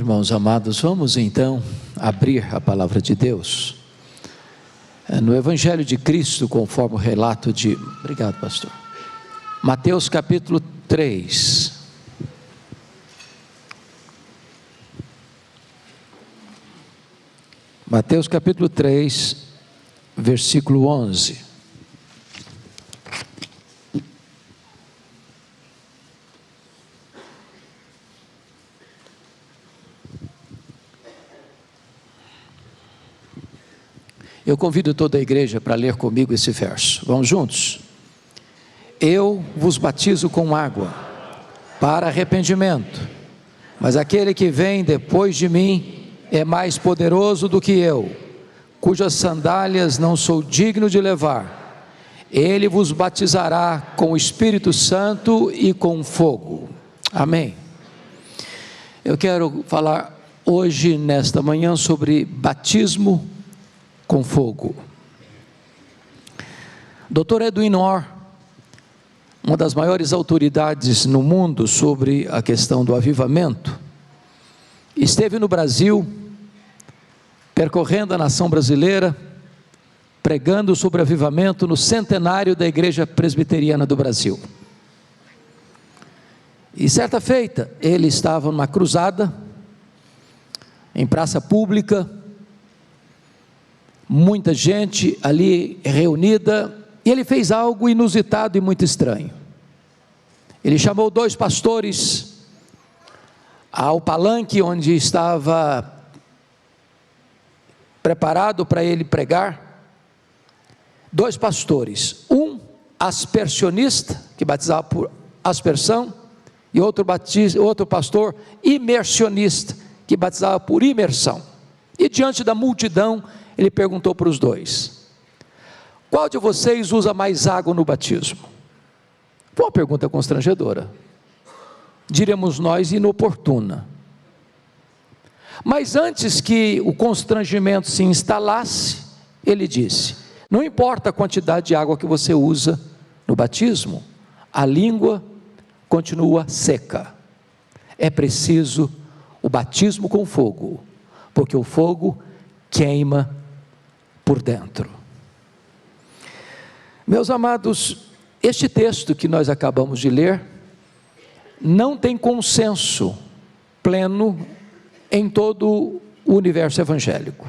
Irmãos amados, vamos então abrir a palavra de Deus no Evangelho de Cristo, conforme o relato de... Obrigado, pastor. Mateus capítulo 3. Mateus capítulo 3, versículo 11. Eu convido toda a igreja para ler comigo esse verso. Vamos juntos? Eu vos batizo com água para arrependimento, mas aquele que vem depois de mim é mais poderoso do que eu, cujas sandálias não sou digno de levar. Ele vos batizará com o Espírito Santo e com fogo. Amém. Eu quero falar hoje, nesta manhã, sobre batismo com fogo. Dr. Edwin Orr, uma das maiores autoridades no mundo sobre a questão do avivamento, esteve no Brasil, percorrendo a nação brasileira, pregando sobre avivamento no centenário da Igreja Presbiteriana do Brasil. E certa feita, ele estava numa cruzada, em praça pública, muita gente ali reunida, e ele fez algo inusitado e muito estranho. Ele chamou 2 pastores ao palanque onde estava preparado para ele pregar. 2 pastores, um aspersionista, que batizava por aspersão, e outro pastor imersionista, que batizava por imersão. E diante da multidão, ele perguntou para os 2: qual de vocês usa mais água no batismo? Foi uma pergunta constrangedora, diremos nós inoportuna. Mas antes que o constrangimento se instalasse, ele disse: não importa a quantidade de água que você usa no batismo, a língua continua seca. É preciso o batismo com fogo, porque o fogo queima por dentro. Meus amados, este texto que nós acabamos de ler não tem consenso pleno em todo o universo evangélico.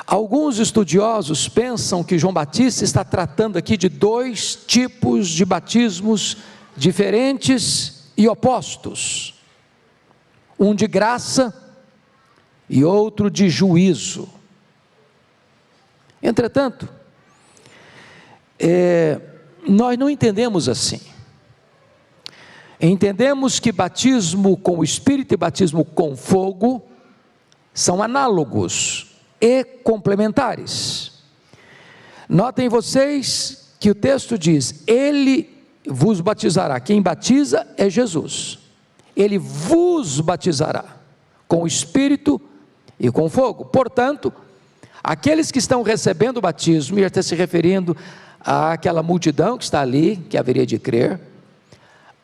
Alguns estudiosos pensam que João Batista está tratando aqui de 2 tipos de batismos diferentes e opostos, um de graça e outro de juízo. Entretanto, nós não entendemos assim. Entendemos que batismo com o Espírito e batismo com fogo são análogos e complementares. Notem vocês que o texto diz: ele vos batizará. Quem batiza é Jesus. Ele vos batizará com o Espírito e com fogo. Portanto, aqueles que estão recebendo o batismo, e ele está se referindo àquela multidão que está ali, que haveria de crer,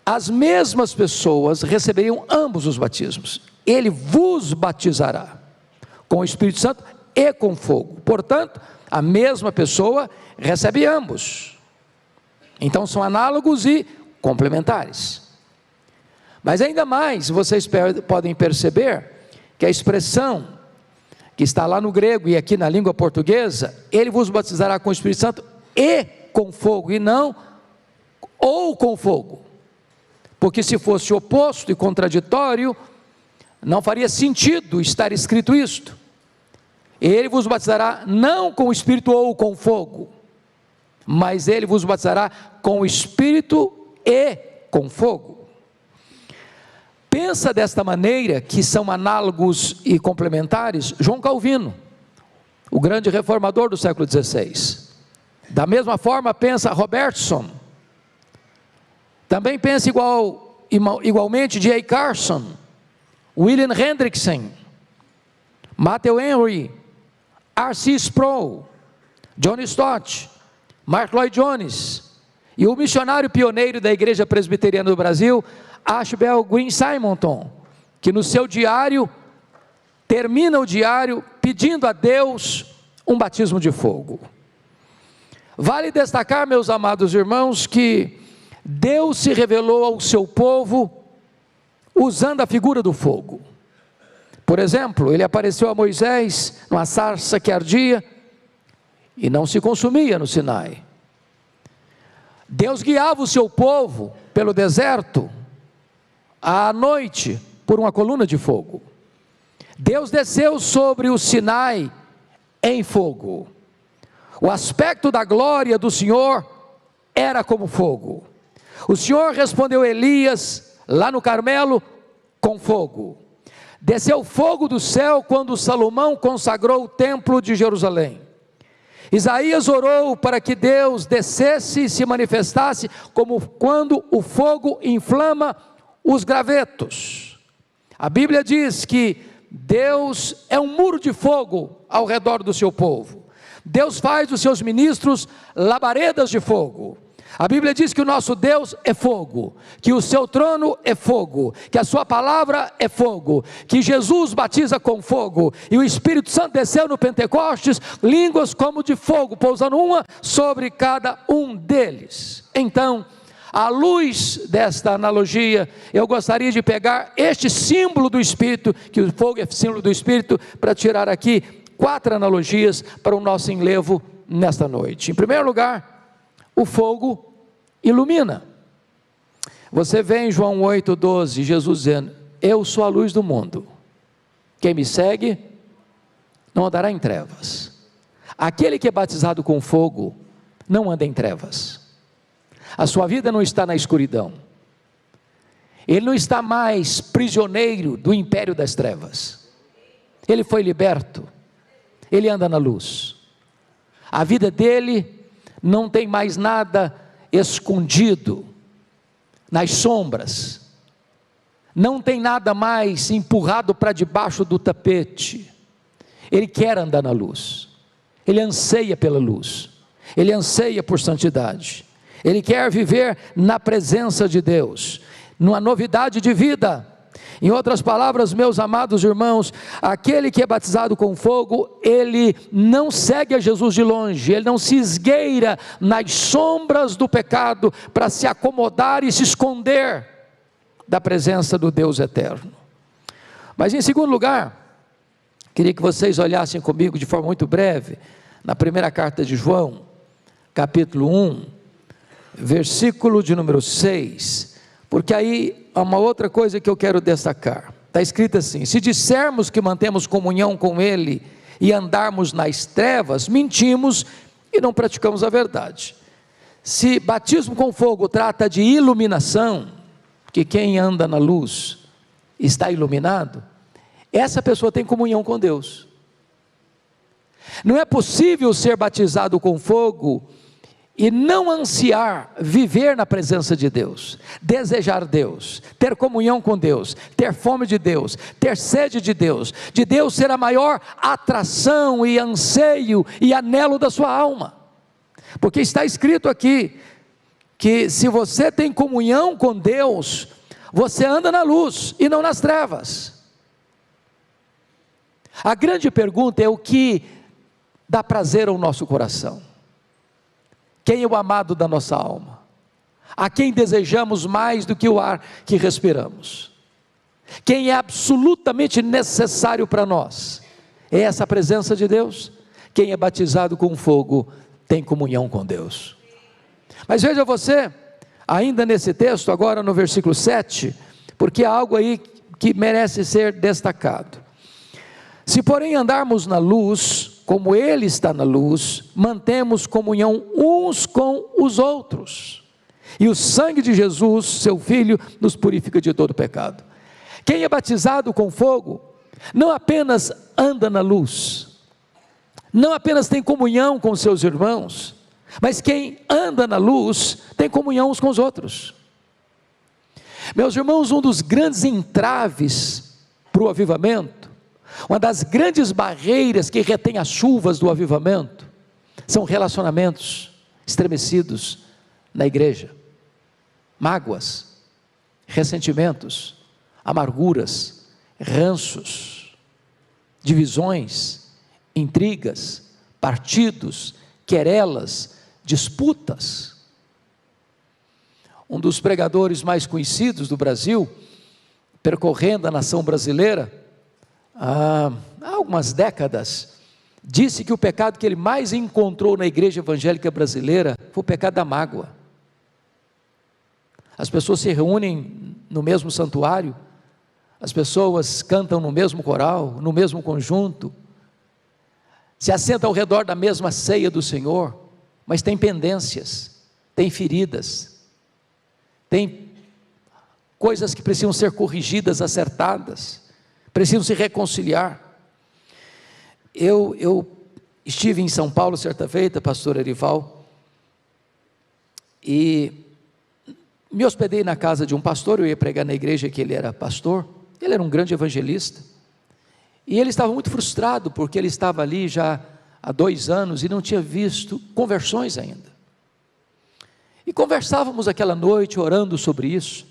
as mesmas pessoas receberiam ambos os batismos. Ele vos batizará com o Espírito Santo e com fogo. Portanto, a mesma pessoa recebe ambos. Então são análogos e complementares. Mas ainda mais, vocês podem perceber que a expressão que está lá no grego e aqui na língua portuguesa, ele vos batizará com o Espírito Santo e com fogo, e não ou com fogo, porque se fosse oposto e contraditório, não faria sentido estar escrito isto. Ele vos batizará não com o Espírito ou com fogo, mas ele vos batizará com o Espírito e com fogo. Pensa desta maneira, que são análogos e complementares, João Calvino, o grande reformador do século XVI. Da mesma forma pensa Robertson, também pensa igualmente J. Carson, William Hendrickson, Matthew Henry, R.C. Sproul, John Stott, Mark Lloyd Jones, e o missionário pioneiro da Igreja Presbiteriana do Brasil, Ashbel Green Simonton, que no seu diário, termina o diário pedindo a Deus um batismo de fogo. Vale destacar, meus amados irmãos, que Deus se revelou ao seu povo usando a figura do fogo. Por exemplo, ele apareceu a Moisés numa sarça que ardia e não se consumia no Sinai. Deus guiava o seu povo pelo deserto à noite por uma coluna de fogo. Deus desceu sobre o Sinai em fogo. O aspecto da glória do Senhor era como fogo. O Senhor respondeu a Elias lá no Carmelo com fogo. Desceu fogo do céu quando Salomão consagrou o templo de Jerusalém. Isaías orou para que Deus descesse e se manifestasse como quando o fogo inflama os gravetos. A Bíblia diz que Deus é um muro de fogo ao redor do seu povo. Deus faz dos seus ministros labaredas de fogo. A Bíblia diz que o nosso Deus é fogo, que o seu trono é fogo, que a sua palavra é fogo, que Jesus batiza com fogo, e o Espírito Santo desceu no Pentecostes, línguas como de fogo, pousando uma sobre cada um deles. Então, à luz desta analogia, eu gostaria de pegar este símbolo do Espírito, que o fogo é símbolo do Espírito, para tirar aqui 4 analogias para o nosso enlevo nesta noite. Em primeiro lugar, o fogo ilumina. Você vê em João 8,12, Jesus dizendo: eu sou a luz do mundo, quem me segue não andará em trevas. Aquele que é batizado com fogo não anda em trevas. A sua vida não está na escuridão. Ele não está mais prisioneiro do império das trevas. Ele foi liberto. Ele anda na luz. A vida dele não tem mais nada escondido nas sombras. Não tem nada mais empurrado para debaixo do tapete. Ele quer andar na luz. Ele anseia pela luz. Ele anseia por santidade. Ele quer viver na presença de Deus, numa novidade de vida. Em outras palavras, meus amados irmãos, aquele que é batizado com fogo, ele não segue a Jesus de longe, ele não se esgueira nas sombras do pecado para se acomodar e se esconder da presença do Deus eterno. Mas em segundo lugar, queria que vocês olhassem comigo de forma muito breve, na primeira carta de João, capítulo 1, versículo de número 6, porque aí há uma outra coisa que eu quero destacar. Está escrito assim: se dissermos que mantemos comunhão com Ele e andarmos nas trevas, mentimos e não praticamos a verdade. Se batismo com fogo trata de iluminação, que quem anda na luz está iluminado, essa pessoa tem comunhão com Deus. Não é possível ser batizado com fogo e não ansiar viver na presença de Deus, desejar Deus, ter comunhão com Deus, ter fome de Deus, ter sede de Deus ser a maior atração e anseio e anelo da sua alma, porque está escrito aqui, que se você tem comunhão com Deus, você anda na luz e não nas trevas. A grande pergunta é o que dá prazer ao nosso coração. Quem é o amado da nossa alma? A quem desejamos mais do que o ar que respiramos? Quem é absolutamente necessário para nós? É essa presença de Deus? Quem é batizado com fogo tem comunhão com Deus. Mas veja você, ainda nesse texto, agora no versículo 7, porque há algo aí que merece ser destacado. Se porém andarmos na luz, como Ele está na luz, mantemos comunhão uns com os outros, e o sangue de Jesus, seu Filho, nos purifica de todo pecado. Quem é batizado com fogo, não apenas anda na luz, não apenas tem comunhão com seus irmãos, mas quem anda na luz, tem comunhão uns com os outros. Meus irmãos, um dos grandes entraves para o avivamento, uma das grandes barreiras que retém as chuvas do avivamento, são relacionamentos estremecidos na igreja, mágoas, ressentimentos, amarguras, ranços, divisões, intrigas, partidos, querelas, disputas. Um dos pregadores mais conhecidos do Brasil, percorrendo a nação brasileira, há algumas décadas, disse que o pecado que ele mais encontrou na igreja evangélica brasileira foi o pecado da mágoa. As pessoas se reúnem no mesmo santuário, as pessoas cantam no mesmo coral, no mesmo conjunto, se assentam ao redor da mesma ceia do Senhor, mas tem pendências, tem feridas, tem coisas que precisam ser corrigidas, acertadas, precisam se reconciliar. Eu estive em São Paulo certa feita, pastor Erival, e me hospedei na casa de um pastor. Eu ia pregar na igreja que ele era pastor. Ele era um grande evangelista, e ele estava muito frustrado, porque ele estava ali já há 2 anos, e não tinha visto conversões ainda, e conversávamos aquela noite, orando sobre isso.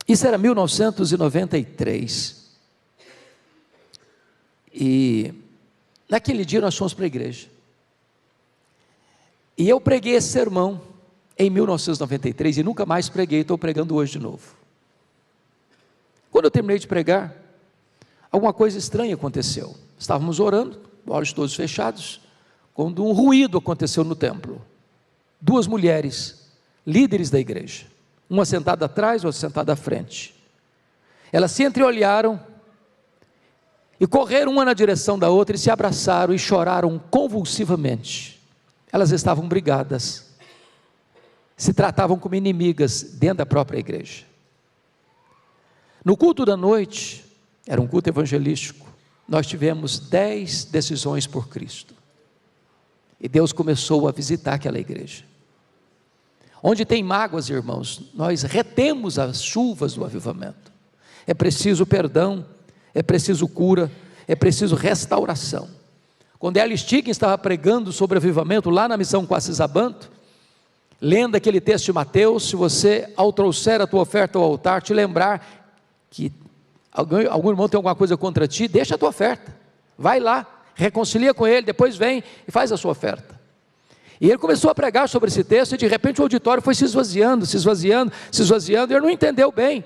Isso era 1993, e naquele dia nós fomos para a igreja, e eu preguei esse sermão em 1993, e nunca mais preguei, estou pregando hoje de novo. Quando eu terminei de pregar, alguma coisa estranha aconteceu. Estávamos orando, olhos todos fechados, quando um ruído aconteceu no templo. 2 mulheres, líderes da igreja, uma sentada atrás, outra sentada à frente. Elas se entreolharam e correram uma na direção da outra e se abraçaram e choraram convulsivamente. Elas estavam brigadas, se tratavam como inimigas dentro da própria igreja. No culto da noite, era um culto evangelístico, nós tivemos 10 decisões por Cristo, e Deus começou a visitar aquela igreja. Onde tem mágoas, irmãos, nós retemos as chuvas do avivamento. É preciso perdão, é preciso cura, é preciso restauração. Quando Ellen Stiggins estava pregando sobre avivamento lá na missão Quacisabanto, lendo aquele texto de Mateus, se você ao trouxer a tua oferta ao altar, te lembrar que algum irmão tem alguma coisa contra ti, deixa a tua oferta, vai lá, reconcilia com ele, depois vem e faz a sua oferta. E ele começou a pregar sobre esse texto, e de repente o auditório foi se esvaziando, e ele não entendeu bem.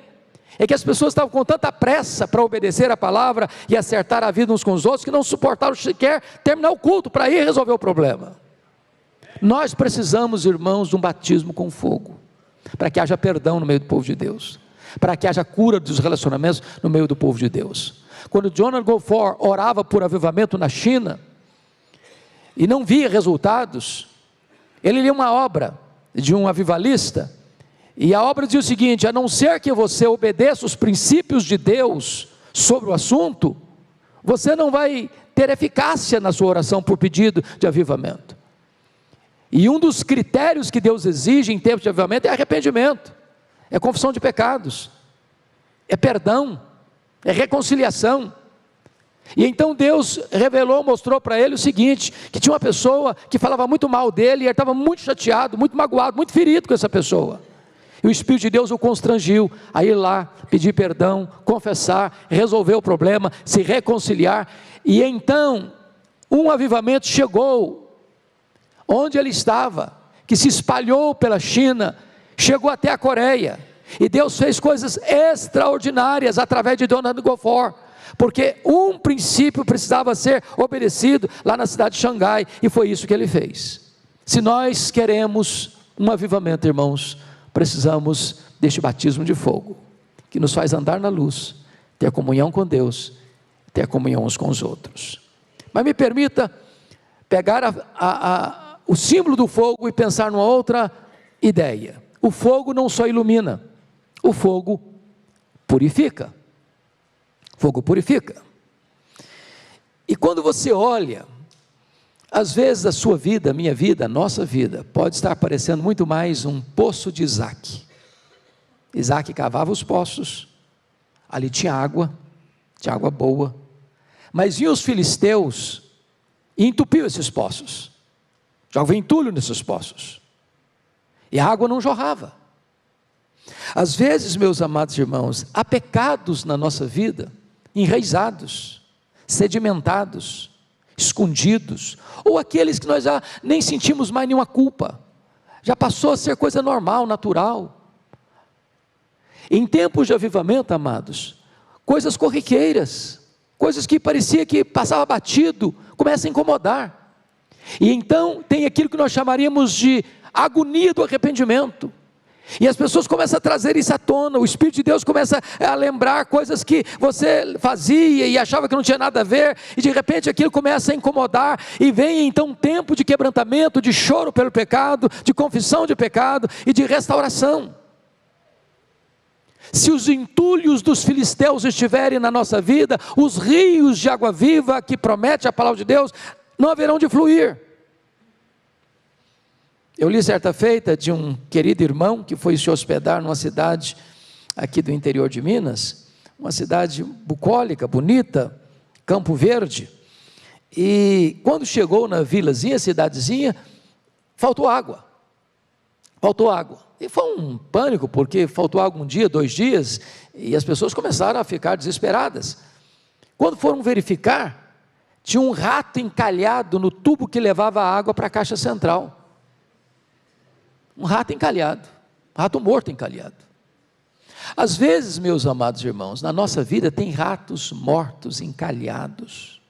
É que as pessoas estavam com tanta pressa para obedecer a palavra e acertar a vida uns com os outros, que não suportaram sequer terminar o culto para ir resolver o problema. Nós precisamos, irmãos, de um batismo com fogo, para que haja perdão no meio do povo de Deus, para que haja cura dos relacionamentos no meio do povo de Deus. Quando Jonathan Goforth orava por avivamento na China, e não via resultados, ele lia uma obra de um avivalista, e a obra dizia o seguinte: a não ser que você obedeça os princípios de Deus sobre o assunto, você não vai ter eficácia na sua oração por pedido de avivamento. E um dos critérios que Deus exige em tempos de avivamento é arrependimento, é confissão de pecados, é perdão, é reconciliação. E então Deus revelou, mostrou para ele o seguinte, que tinha uma pessoa que falava muito mal dele, e ele estava muito chateado, muito magoado, muito ferido com essa pessoa, e o Espírito de Deus o constrangiu a ir lá, pedir perdão, confessar, resolver o problema, se reconciliar. E então um avivamento chegou onde ele estava, que se espalhou pela China, chegou até a Coreia, e Deus fez coisas extraordinárias através de Jonathan Goforth, porque um princípio precisava ser obedecido lá na cidade de Xangai, e foi isso que ele fez. Se nós queremos um avivamento, irmãos, precisamos deste batismo de fogo, que nos faz andar na luz, ter comunhão com Deus, ter comunhão uns com os outros. Mas me permita pegar o símbolo do fogo e pensar numa outra ideia. O fogo não só ilumina, o fogo purifica. Fogo purifica. E quando você olha, às vezes a sua vida, a minha vida, a nossa vida, pode estar parecendo muito mais um poço de Isaac. Isaac cavava os poços, ali tinha água boa, mas vinham os filisteus e entupiam esses poços, jogavam entulho nesses poços, e a água não jorrava. Às vezes, meus amados irmãos, há pecados na nossa vida, enraizados, sedimentados, escondidos, ou aqueles que nós já nem sentimos mais nenhuma culpa, já passou a ser coisa normal, natural. Em tempos de avivamento, amados, coisas corriqueiras, coisas que parecia que passava batido, começa a incomodar, e então tem aquilo que nós chamaríamos de agonia do arrependimento, e as pessoas começam a trazer isso à tona, o Espírito de Deus começa a lembrar coisas que você fazia e achava que não tinha nada a ver, e de repente aquilo começa a incomodar, e vem então um tempo de quebrantamento, de choro pelo pecado, de confissão de pecado e de restauração. Se os entulhos dos filisteus estiverem na nossa vida, os rios de água viva que promete a palavra de Deus, não haverão de fluir. Eu li certa feita de um querido irmão que foi se hospedar numa cidade aqui do interior de Minas, uma cidade bucólica, bonita, Campo Verde, e quando chegou na vilazinha, cidadezinha, faltou água, e foi um pânico, porque faltou água um dia, 2 dias, e as pessoas começaram a ficar desesperadas. Quando foram verificar, tinha um rato encalhado no tubo que levava a água para a caixa central, um rato encalhado, rato morto encalhado. Às vezes, meus amados irmãos, na nossa vida tem ratos mortos encalhados,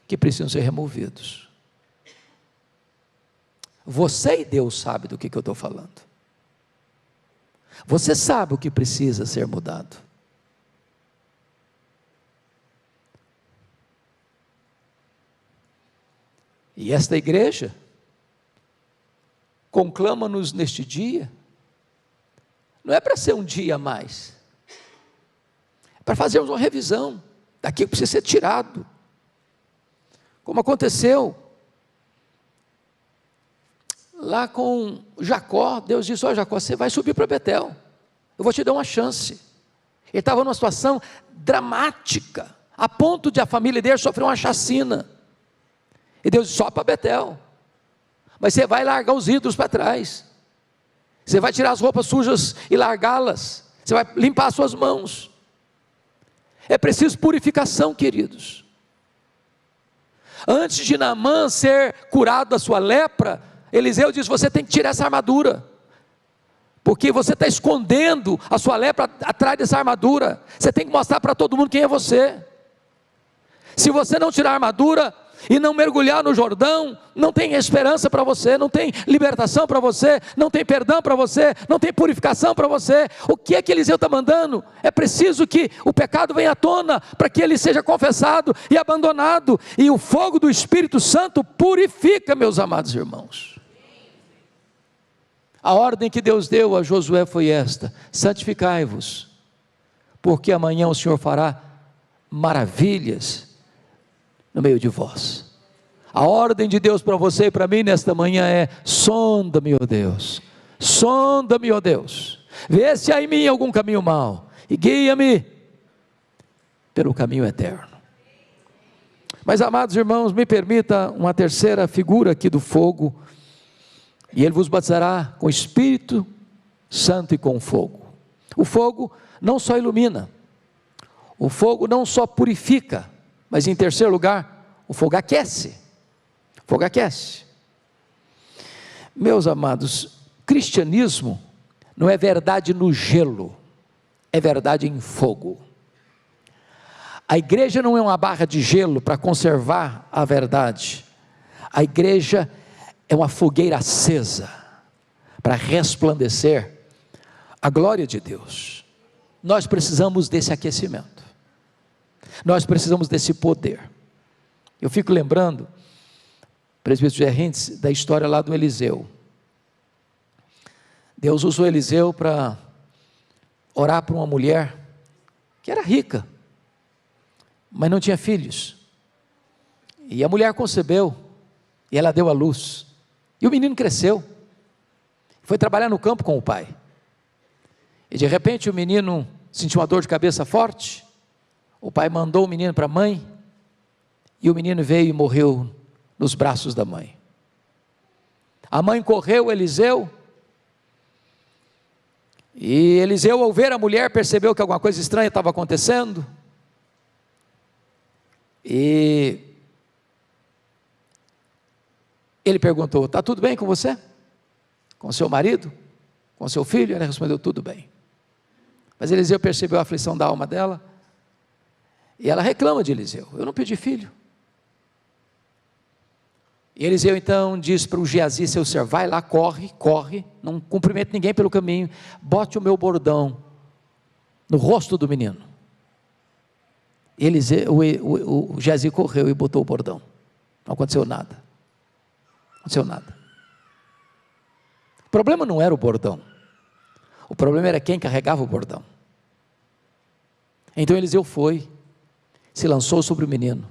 que precisam ser removidos. Você e Deus sabem do que eu estou falando. Você sabe o que precisa ser mudado. E esta igreja conclama-nos neste dia, não é para ser um dia a mais, é para fazermos uma revisão daquilo que precisa ser tirado, como aconteceu lá com Jacó. Deus disse: olha, Jacó, você vai subir para Betel, eu vou te dar uma chance. Ele estava numa situação dramática, a ponto de a família dele sofrer uma chacina, e Deus disse: só para Betel, mas você vai largar os ídolos para trás, você vai tirar as roupas sujas e largá-las, você vai limpar as suas mãos. É preciso purificação, queridos. Antes de Naamã ser curado da sua lepra, Eliseu diz: você tem que tirar essa armadura, porque você está escondendo a sua lepra atrás dessa armadura. Você tem que mostrar para todo mundo quem é você. Se você não tirar a armadura e não mergulhar no Jordão, não tem esperança para você, não tem libertação para você, não tem perdão para você, não tem purificação para você. O que é que Eliseu está mandando? É preciso que o pecado venha à tona, para que ele seja confessado e abandonado, e o fogo do Espírito Santo purifica, meus amados irmãos. A ordem que Deus deu a Josué foi esta: santificai-vos, porque amanhã o Senhor fará maravilhas no meio de vós. A ordem de Deus para você e para mim nesta manhã é: sonda-me, ó Deus, sonda-me, ó Deus, vê se há em mim algum caminho mau, e guia-me pelo caminho eterno. Mas, amados irmãos, me permita uma terceira figura aqui do fogo, e ele vos batizará com Espírito Santo e com fogo. O fogo não só ilumina, o fogo não só purifica, mas em terceiro lugar, o fogo aquece. O fogo aquece. Meus amados, cristianismo não é verdade no gelo, é verdade em fogo. A igreja não é uma barra de gelo para conservar a verdade. A igreja é uma fogueira acesa para resplandecer a glória de Deus. Nós precisamos desse aquecimento. Nós precisamos desse poder. Eu fico lembrando, presbítero Gerrentes, da história lá do Eliseu. Deus usou Eliseu para orar por uma mulher que era rica, mas não tinha filhos. E a mulher concebeu, e ela deu à luz. E o menino cresceu, foi trabalhar no campo com o pai. E de repente o menino sentiu uma dor de cabeça forte. O pai mandou o menino para a mãe, e o menino veio e morreu nos braços da mãe. A mãe correu, Eliseu, E Eliseu, ao ver a mulher, percebeu que alguma coisa estranha estava acontecendo, e ele perguntou: está tudo bem com você? Com seu marido? Com seu filho? Ela respondeu: tudo bem. Mas Eliseu percebeu a aflição da alma dela, e ela reclama de Eliseu: eu não pedi filho. E Eliseu então diz para o Geazi, seu servo: vai lá, corre, não cumprimente ninguém pelo caminho, bote o meu bordão no rosto do menino. O Geazi correu e botou o bordão. Não aconteceu nada. Não aconteceu nada. O problema não era o bordão. O problema era quem carregava o bordão. Então Eliseu foi, se lançou sobre o menino,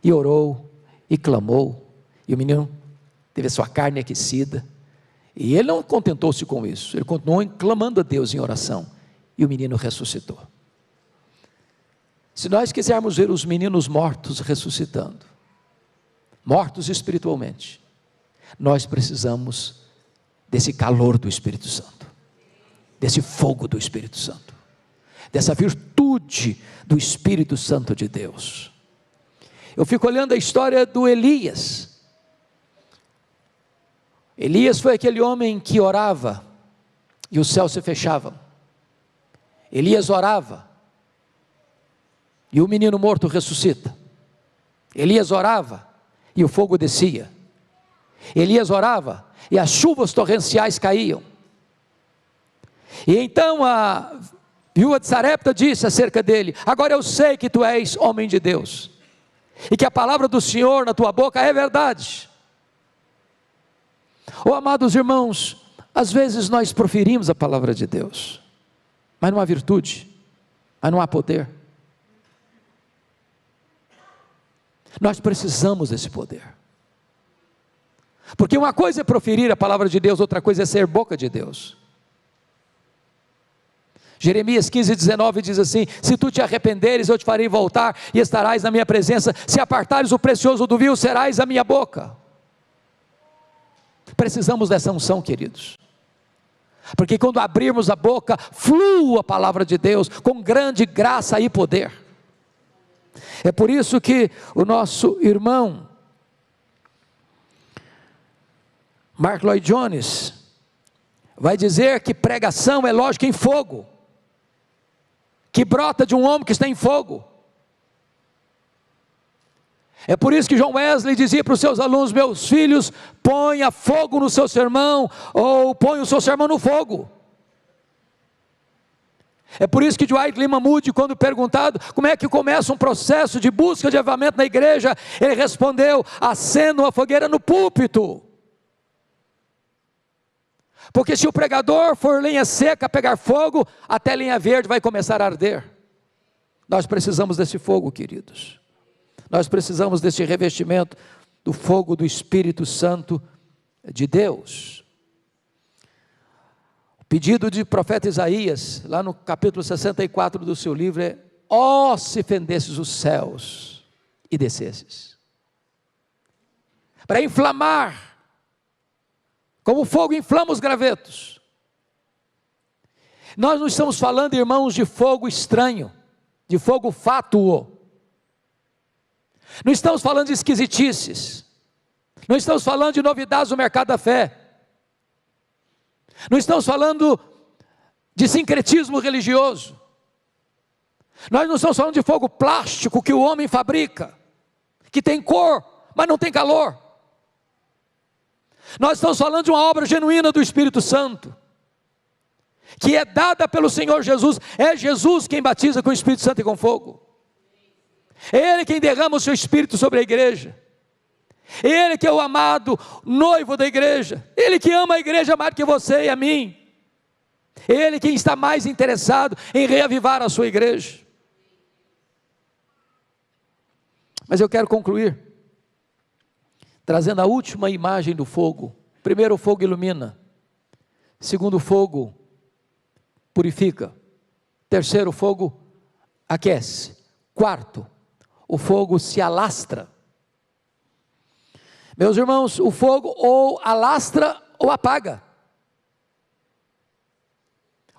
e orou, e clamou, e o menino teve a sua carne aquecida, e ele não contentou-se com isso, ele continuou clamando a Deus em oração, e o menino ressuscitou. Se nós quisermos ver os meninos mortos ressuscitando, mortos espiritualmente, nós precisamos desse calor do Espírito Santo, desse fogo do Espírito Santo, dessa virtude do Espírito Santo de Deus. Eu fico olhando a história do Elias. Elias foi aquele homem que orava e os céus se fechavam. Elias orava e o menino morto ressuscita. Elias orava e o fogo descia. Elias orava e as chuvas torrenciais caíam. E então a viúva de Sarepta disse acerca dele: agora eu sei que tu és homem de Deus, e que a palavra do Senhor na tua boca é verdade. Oh, amados irmãos, às vezes nós proferimos a palavra de Deus, mas não há virtude, mas não há poder. Nós precisamos desse poder, porque uma coisa é proferir a palavra de Deus, outra coisa é ser boca de Deus. Jeremias 15:19 diz assim: se tu te arrependeres, eu te farei voltar e estarás na minha presença, se apartares o precioso do vil, serás a minha boca. Precisamos dessa unção, queridos, porque quando abrirmos a boca, flua a palavra de Deus com grande graça e poder. É por isso que o nosso irmão Mark Lloyd Jones vai dizer que pregação é lógica em fogo, que brota de um homem que está em fogo. É por isso que John Wesley dizia para os seus alunos: meus filhos, ponha fogo no seu sermão, ou ponha o seu sermão no fogo. É por isso que Dwight Lyman Moody, quando perguntado como é que começa um processo de busca de avivamento na igreja, ele respondeu: acenda uma fogueira no púlpito. Porque se o pregador for lenha seca a pegar fogo, até lenha verde vai começar a arder. Nós precisamos desse fogo, queridos. Nós precisamos desse revestimento do fogo do Espírito Santo de Deus. O pedido de profeta Isaías, lá no capítulo 64 do seu livro é: ó, se fendesses os céus e descesses, para inflamar, como o fogo inflama os gravetos. Nós não estamos falando, irmãos, de fogo estranho, de fogo fátuo. Não estamos falando de esquisitices, não estamos falando de novidades no mercado da fé, não estamos falando de sincretismo religioso, nós não estamos falando de fogo plástico que o homem fabrica, que tem cor, mas não tem calor. Nós estamos falando de uma obra genuína do Espírito Santo, que é dada pelo Senhor Jesus. É Jesus quem batiza com o Espírito Santo e com fogo. É Ele quem derrama o seu Espírito sobre a igreja. É Ele que é o amado noivo da igreja. Ele que ama a igreja mais do que você e a mim. É Ele quem está mais interessado em reavivar a sua igreja. Mas eu quero concluir trazendo a última imagem do fogo. Primeiro, o fogo ilumina. Segundo, o fogo purifica. Terceiro, o fogo aquece. Quarto, o fogo se alastra. Meus irmãos, o fogo ou alastra ou apaga.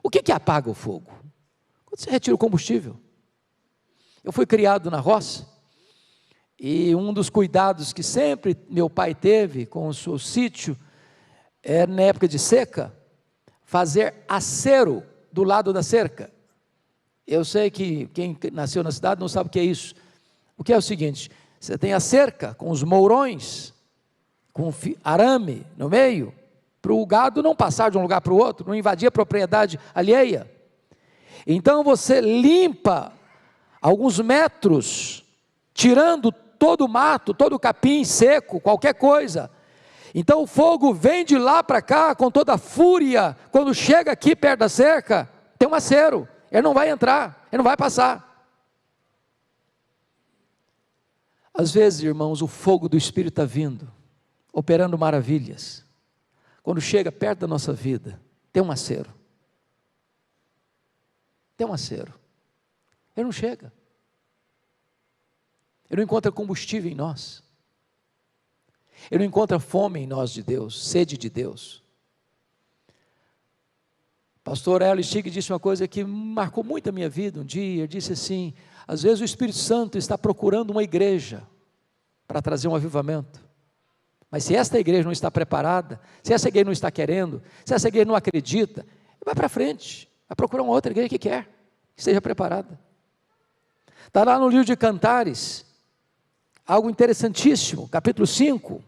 O que apaga o fogo? Quando você retira o combustível. Eu fui criado na roça, e um dos cuidados que sempre meu pai teve com o seu sítio, é na época de seca, fazer acero do lado da cerca. Eu sei que quem nasceu na cidade não sabe o que é isso. O que é o seguinte: você tem a cerca com os mourões, com arame no meio, para o gado não passar de um lugar para o outro, não invadir a propriedade alheia. Então você limpa alguns metros, tirando todo o mato, todo o capim seco, qualquer coisa. Então o fogo vem de lá para cá com toda a fúria. Quando chega aqui perto da cerca, tem um acero, ele não vai entrar, ele não vai passar. Às vezes, irmãos, o fogo do Espírito está vindo, operando maravilhas. Quando chega perto da nossa vida, tem um acero. Tem um acero. Ele não chega. Ele não encontra combustível em nós. Ele não encontra fome em nós de Deus, sede de Deus. Pastor Hélio Stig disse uma coisa que marcou muito a minha vida um dia. Ele disse assim: às vezes o Espírito Santo está procurando uma igreja para trazer um avivamento. Mas se esta igreja não está preparada, se essa igreja não está querendo, se essa igreja não acredita, vai para frente, vai procurar uma outra igreja que quer, que esteja preparada. Está lá no livro de Cantares, algo interessantíssimo, capítulo 5,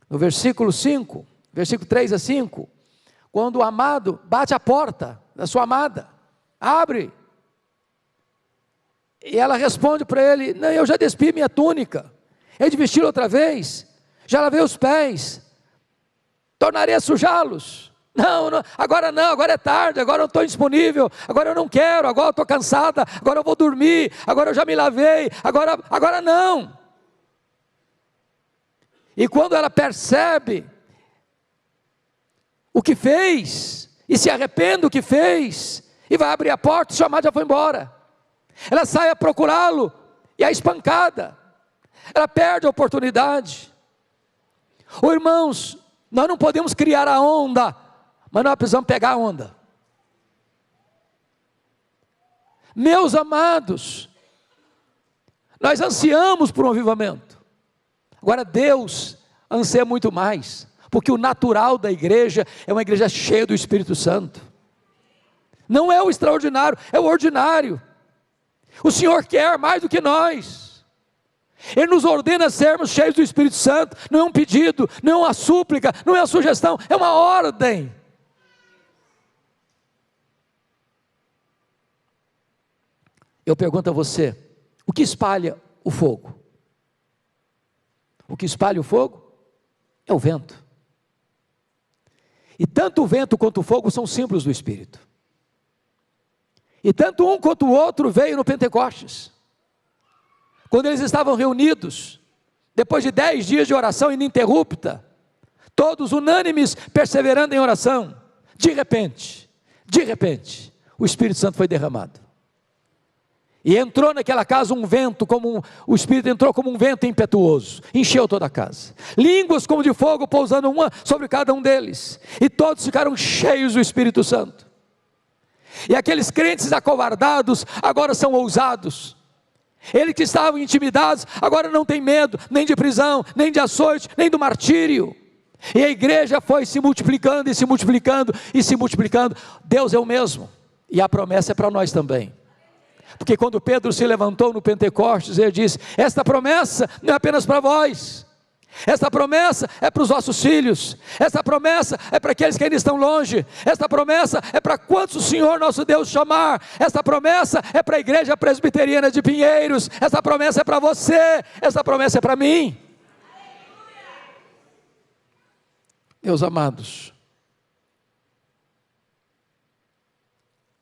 no versículo 5, versículo 3 a 5, quando o amado bate a porta da sua amada, abre, e ela responde para ele: não, eu já despi minha túnica, hei de vestir outra vez, já lavei os pés, tornarei a sujá-los. Não, agora é tarde, agora eu não estou disponível, agora eu não quero, agora eu estou cansada, agora eu vou dormir, agora eu já me lavei, agora não. E quando ela percebe o que fez, e se arrepende do que fez, e vai abrir a porta, o seu amado já foi embora. Ela sai a procurá-lo, e é espancada, ela perde a oportunidade. Irmãos, nós não podemos criar a onda, mas nós precisamos pegar a onda. Meus amados, nós ansiamos por um avivamento. Agora Deus anseia muito mais, porque o natural da igreja é uma igreja cheia do Espírito Santo. Não é o extraordinário, é o ordinário. O Senhor quer mais do que nós. Ele nos ordena sermos cheios do Espírito Santo. Não é um pedido, não é uma súplica, não é uma sugestão, é uma ordem. Eu pergunto a você: o que espalha o fogo? O que espalha o fogo é o vento. E tanto o vento quanto o fogo são símbolos do Espírito. E tanto um quanto o outro veio no Pentecostes. Quando eles estavam reunidos, depois de 10 dias de oração ininterrupta, todos unânimes, perseverando em oração, de repente, o Espírito Santo foi derramado. E entrou naquela casa um vento, o Espírito entrou como um vento impetuoso, encheu toda a casa. Línguas como de fogo pousando uma sobre cada um deles. E todos ficaram cheios do Espírito Santo. E aqueles crentes acovardados agora são ousados. Eles que estavam intimidados agora não têm medo, nem de prisão, nem de açoite, nem do martírio. E a igreja foi se multiplicando e se multiplicando e se multiplicando. Deus é o mesmo, e a promessa é para nós também. Porque quando Pedro se levantou no Pentecostes, ele disse: esta promessa não é apenas para vós, esta promessa é para os vossos filhos, esta promessa é para aqueles que ainda estão longe, esta promessa é para quantos o Senhor nosso Deus chamar, esta promessa é para a igreja presbiteriana de Pinheiros, esta promessa é para você, esta promessa é para mim. Meus amados,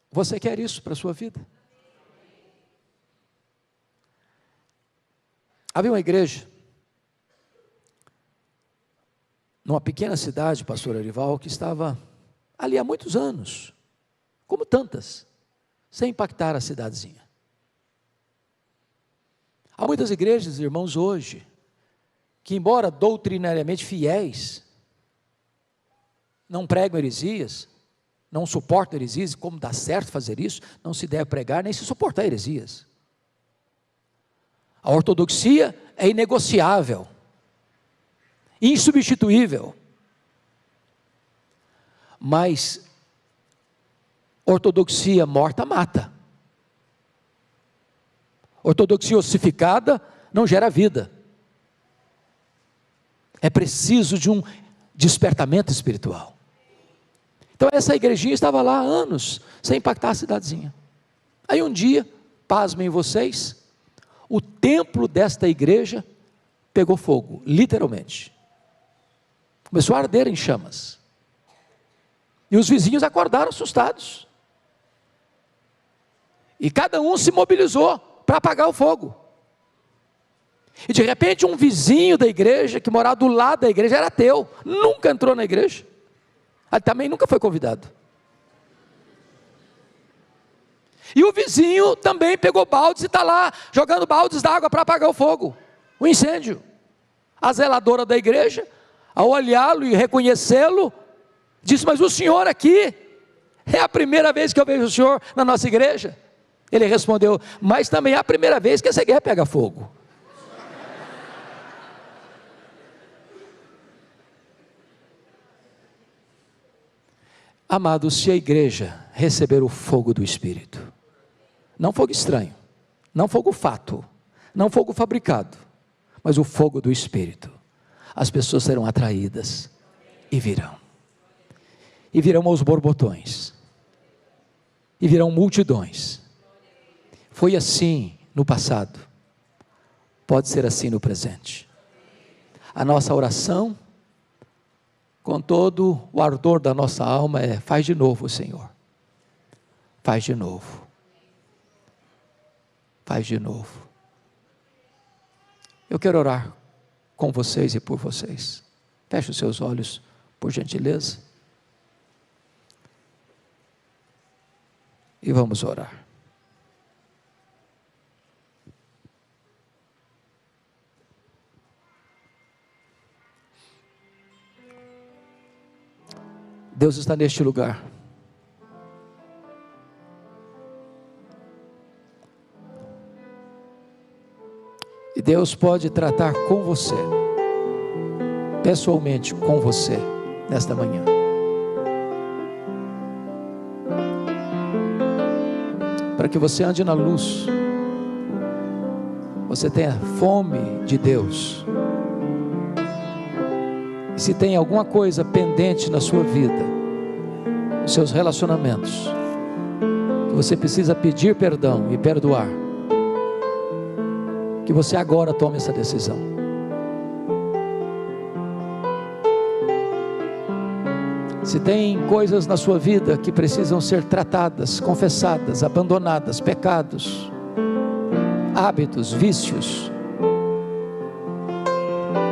você quer isso para a sua vida? Havia uma igreja numa pequena cidade, pastor Arival, que estava ali há muitos anos, como tantas, sem impactar a cidadezinha. Há muitas igrejas, irmãos, hoje, que embora doutrinariamente fiéis, não pregam heresias, não suporto heresias, como dá certo fazer isso, não se deve pregar nem se suportar heresias. A ortodoxia é inegociável, insubstituível, mas ortodoxia morta mata, ortodoxia ossificada não gera vida. É preciso de um despertamento espiritual. Então essa igrejinha estava lá há anos, sem impactar a cidadezinha. Aí um dia, pasmem vocês, o templo desta igreja pegou fogo, literalmente. Começou a arder em chamas. E os vizinhos acordaram assustados. E cada um se mobilizou para apagar o fogo. E de repente um vizinho da igreja, que morava do lado da igreja, era ateu, nunca entrou na igreja, ele também nunca foi convidado. E o vizinho também pegou baldes e está lá, jogando baldes d'água para apagar o fogo, o incêndio. A zeladora da igreja, ao olhá-lo e reconhecê-lo, disse: mas o senhor aqui, é a primeira vez que eu vejo o senhor na nossa igreja. Ele respondeu: mas também é a primeira vez que essa igreja pega fogo. Amados, se a igreja receber o fogo do Espírito, não fogo estranho, não fogo fato, não fogo fabricado, mas o fogo do Espírito, as pessoas serão atraídas e virão aos borbotões, e virão multidões. Foi assim no passado, pode ser assim no presente. A nossa oração, com todo o ardor da nossa alma, é: faz de novo, Senhor, faz de novo, faz de novo. Eu quero orar com vocês e por vocês. Feche os seus olhos, por gentileza, e vamos orar. Deus está neste lugar. E Deus pode tratar com você, pessoalmente com você, nesta manhã. Para que você ande na luz, você tenha fome de Deus. E se tem alguma coisa pendente na sua vida, nos seus relacionamentos, que você precisa pedir perdão e perdoar, que você agora tome essa decisão. Se tem coisas na sua vida que precisam ser tratadas, confessadas, abandonadas, pecados, hábitos, vícios,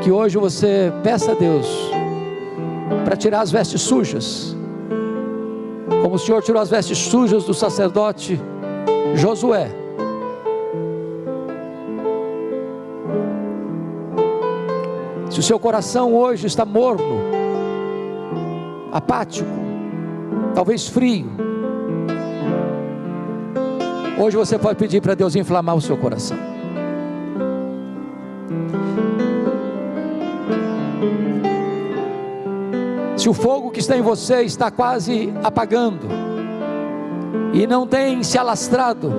que hoje você peça a Deus para tirar as vestes sujas, como o Senhor tirou as vestes sujas do sacerdote Josué. Se o seu coração hoje está morno, apático, talvez frio, hoje você pode pedir para Deus inflamar o seu coração. Se o fogo que está em você está quase apagando, e não tem se alastrado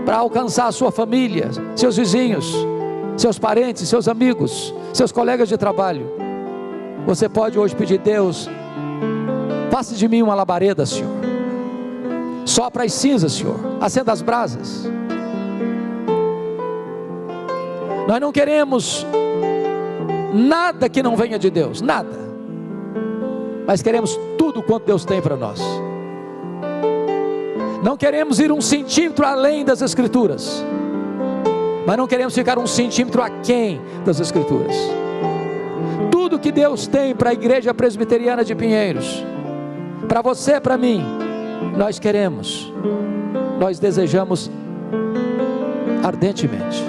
para alcançar a sua família, seus vizinhos, seus parentes, seus amigos, seus colegas de trabalho, você pode hoje pedir: Deus, faça de mim uma labareda, Senhor, sopra as cinzas, Senhor, acenda as brasas. Nós não queremos nada que não venha de Deus, nada, mas queremos tudo quanto Deus tem para nós. Não queremos ir 1 centímetro além das Escrituras, mas não queremos ficar 1 centímetro aquém das Escrituras. Tudo que Deus tem para a Igreja Presbiteriana de Pinheiros, para você, para mim, nós queremos, nós desejamos ardentemente.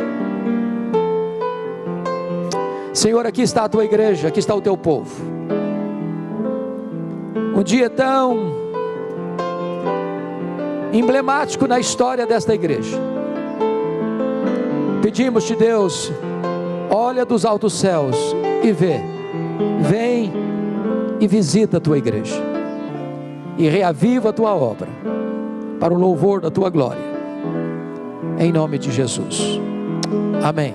Senhor, aqui está a tua igreja, aqui está o teu povo. Um dia tão emblemático na história desta igreja. Pedimos-te, Deus, olha dos altos céus e vem e visita a tua igreja, e reaviva a tua obra, para o louvor da tua glória, em nome de Jesus, amém.